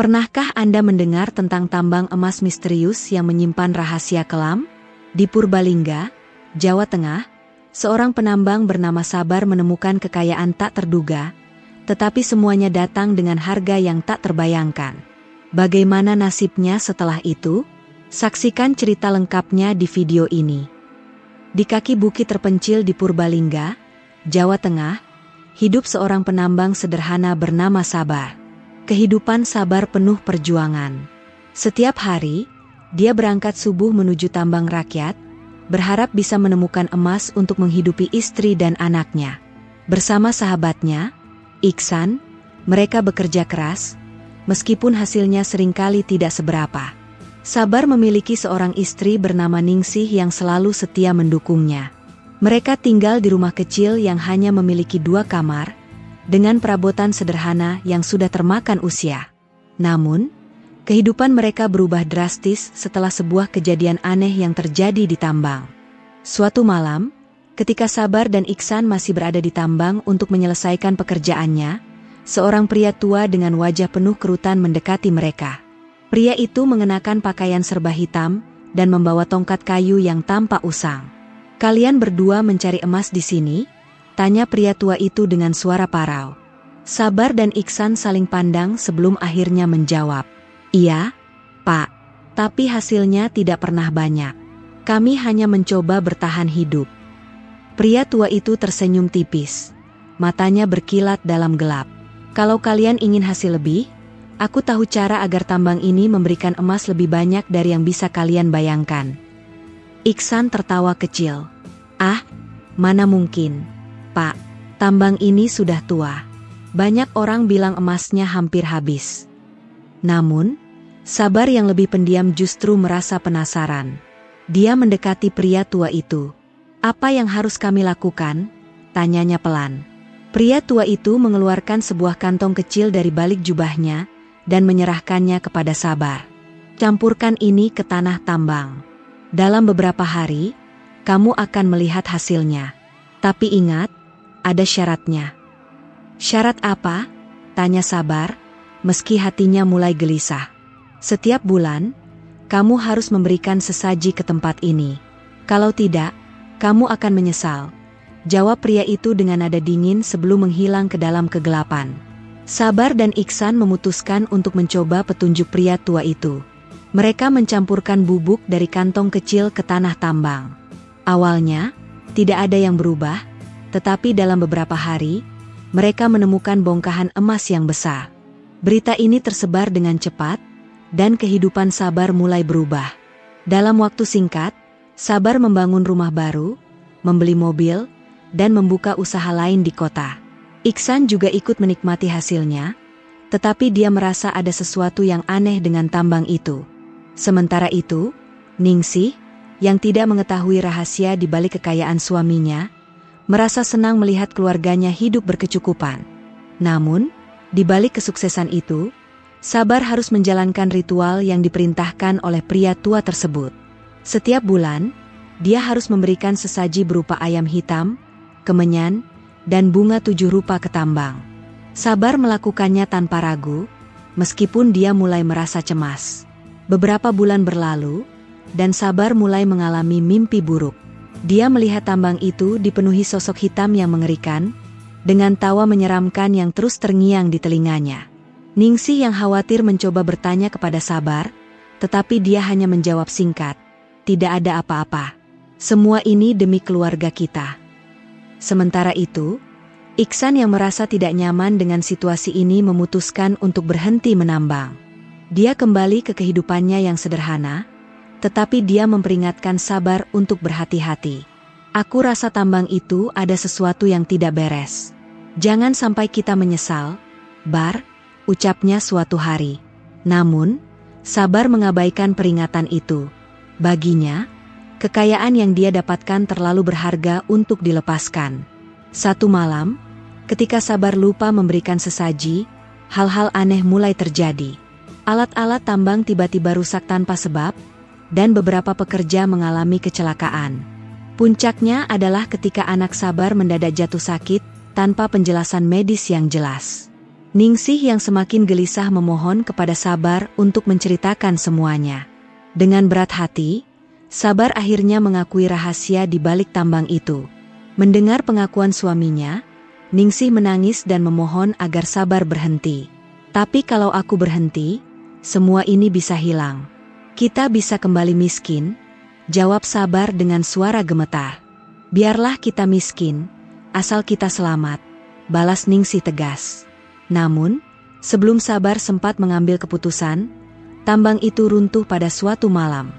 Pernahkah Anda mendengar tentang tambang emas misterius yang menyimpan rahasia kelam? Di Purbalingga, Jawa Tengah, seorang penambang bernama Sabar menemukan kekayaan tak terduga, tetapi semuanya datang dengan harga yang tak terbayangkan. Bagaimana nasibnya setelah itu? Saksikan cerita lengkapnya di video ini. Di kaki bukit terpencil di Purbalingga, Jawa Tengah, hidup seorang penambang sederhana bernama Sabar. Kehidupan Sabar penuh perjuangan. Setiap hari, dia berangkat subuh menuju tambang rakyat, berharap bisa menemukan emas untuk menghidupi istri dan anaknya. Bersama sahabatnya, Iksan, mereka bekerja keras, meskipun hasilnya seringkali tidak seberapa. Sabar memiliki seorang istri bernama Ningsih yang selalu setia mendukungnya. Mereka tinggal di rumah kecil yang hanya memiliki 2 kamar, dengan perabotan sederhana yang sudah termakan usia. Namun, kehidupan mereka berubah drastis setelah sebuah kejadian aneh yang terjadi di tambang. Suatu malam, ketika Sabar dan Iksan masih berada di tambang untuk menyelesaikan pekerjaannya, seorang pria tua dengan wajah penuh kerutan mendekati mereka. Pria itu mengenakan pakaian serba hitam dan membawa tongkat kayu yang tampak usang. "Kalian berdua mencari emas di sini?" tanya pria tua itu dengan suara parau. Sabar dan Iksan saling pandang sebelum akhirnya menjawab, "Iya, Pak. Tapi hasilnya tidak pernah banyak. Kami hanya mencoba bertahan hidup." Pria tua itu tersenyum tipis. Matanya berkilat dalam gelap. "Kalau kalian ingin hasil lebih, aku tahu cara agar tambang ini memberikan emas lebih banyak dari yang bisa kalian bayangkan." Iksan tertawa kecil. "Ah, mana mungkin, Pak. Tambang ini sudah tua. Banyak orang bilang emasnya hampir habis." Namun, Sabar yang lebih pendiam justru merasa penasaran. Dia mendekati pria tua itu. "Apa yang harus kami lakukan?" tanyanya pelan. Pria tua itu mengeluarkan sebuah kantong kecil dari balik jubahnya dan menyerahkannya kepada Sabar. "Campurkan ini ke tanah tambang. Dalam beberapa hari, kamu akan melihat hasilnya. Tapi ingat, ada syaratnya." "Syarat apa?" tanya Sabar, meski hatinya mulai gelisah. "Setiap bulan, kamu harus memberikan sesaji ke tempat ini. Kalau tidak, kamu akan menyesal," jawab pria itu dengan nada dingin sebelum menghilang ke dalam kegelapan. Sabar dan Iksan memutuskan untuk mencoba petunjuk pria tua itu. Mereka mencampurkan bubuk dari kantong kecil ke tanah tambang. Awalnya, tidak ada yang berubah, tetapi dalam beberapa hari, mereka menemukan bongkahan emas yang besar. Berita ini tersebar dengan cepat, dan kehidupan Sabar mulai berubah. Dalam waktu singkat, Sabar membangun rumah baru, membeli mobil, dan membuka usaha lain di kota. Iksan juga ikut menikmati hasilnya, tetapi dia merasa ada sesuatu yang aneh dengan tambang itu. Sementara itu, Ningsih, yang tidak mengetahui rahasia di balik kekayaan suaminya, merasa senang melihat keluarganya hidup berkecukupan. Namun, di balik kesuksesan itu, Sabar harus menjalankan ritual yang diperintahkan oleh pria tua tersebut. Setiap bulan, dia harus memberikan sesaji berupa ayam hitam, kemenyan, dan bunga 7 rupa ke tambang. Sabar melakukannya tanpa ragu, meskipun dia mulai merasa cemas. Beberapa bulan berlalu, dan Sabar mulai mengalami mimpi buruk. Dia melihat tambang itu dipenuhi sosok hitam yang mengerikan, dengan tawa menyeramkan yang terus terngiang di telinganya. Ningsih yang khawatir mencoba bertanya kepada Sabar, tetapi dia hanya menjawab singkat, "Tidak ada apa-apa. Semua ini demi keluarga kita." Sementara itu, Iksan yang merasa tidak nyaman dengan situasi ini memutuskan untuk berhenti menambang. Dia kembali ke kehidupannya yang sederhana, tetapi dia memperingatkan Sabar untuk berhati-hati. "Aku rasa tambang itu ada sesuatu yang tidak beres. Jangan sampai kita menyesal, Bar," ucapnya suatu hari. Namun, Sabar mengabaikan peringatan itu. Baginya, kekayaan yang dia dapatkan terlalu berharga untuk dilepaskan. Satu malam, ketika Sabar lupa memberikan sesaji, hal-hal aneh mulai terjadi. Alat-alat tambang tiba-tiba rusak tanpa sebab, dan beberapa pekerja mengalami kecelakaan. Puncaknya adalah ketika anak Sabar mendadak jatuh sakit, tanpa penjelasan medis yang jelas. Ningsih yang semakin gelisah memohon kepada Sabar untuk menceritakan semuanya. Dengan berat hati, Sabar akhirnya mengakui rahasia di balik tambang itu. Mendengar pengakuan suaminya, Ningsih menangis dan memohon agar Sabar berhenti. Tapi kalau aku berhenti, semua ini bisa hilang. Kita bisa kembali miskin, jawab Sabar dengan suara gemetar. Biarlah kita miskin, asal kita selamat, balas Ningsih tegas. Namun, sebelum Sabar sempat mengambil keputusan, tambang itu runtuh pada suatu malam.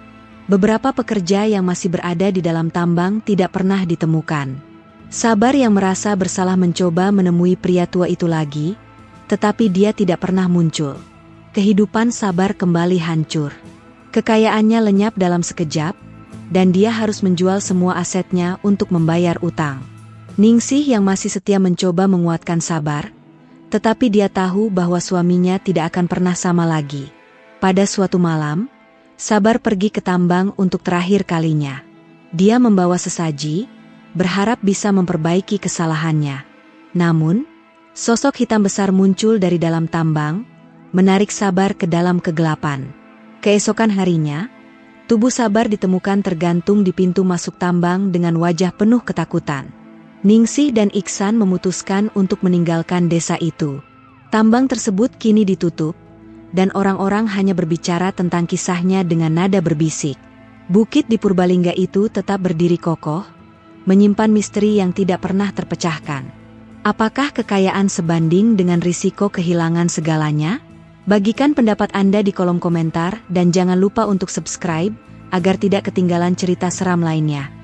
Beberapa pekerja yang masih berada di dalam tambang tidak pernah ditemukan. Sabar yang merasa bersalah mencoba menemui pria tua itu lagi, tetapi dia tidak pernah muncul. Kehidupan Sabar kembali hancur. Kekayaannya lenyap dalam sekejap, dan dia harus menjual semua asetnya untuk membayar utang. Ningsih yang masih setia mencoba menguatkan Sabar, tetapi dia tahu bahwa suaminya tidak akan pernah sama lagi. Pada suatu malam, Sabar pergi ke tambang untuk terakhir kalinya. Dia membawa sesaji, berharap bisa memperbaiki kesalahannya. Namun, sosok hitam besar muncul dari dalam tambang, menarik Sabar ke dalam kegelapan. Keesokan harinya, tubuh Sabar ditemukan tergantung di pintu masuk tambang dengan wajah penuh ketakutan. Ningsih dan Iksan memutuskan untuk meninggalkan desa itu. Tambang tersebut kini ditutup, dan orang-orang hanya berbicara tentang kisahnya dengan nada berbisik. Bukit di Purbalingga itu tetap berdiri kokoh, menyimpan misteri yang tidak pernah terpecahkan. Apakah kekayaan sebanding dengan risiko kehilangan segalanya? Bagikan pendapat Anda di kolom komentar dan jangan lupa untuk subscribe, agar tidak ketinggalan cerita seram lainnya.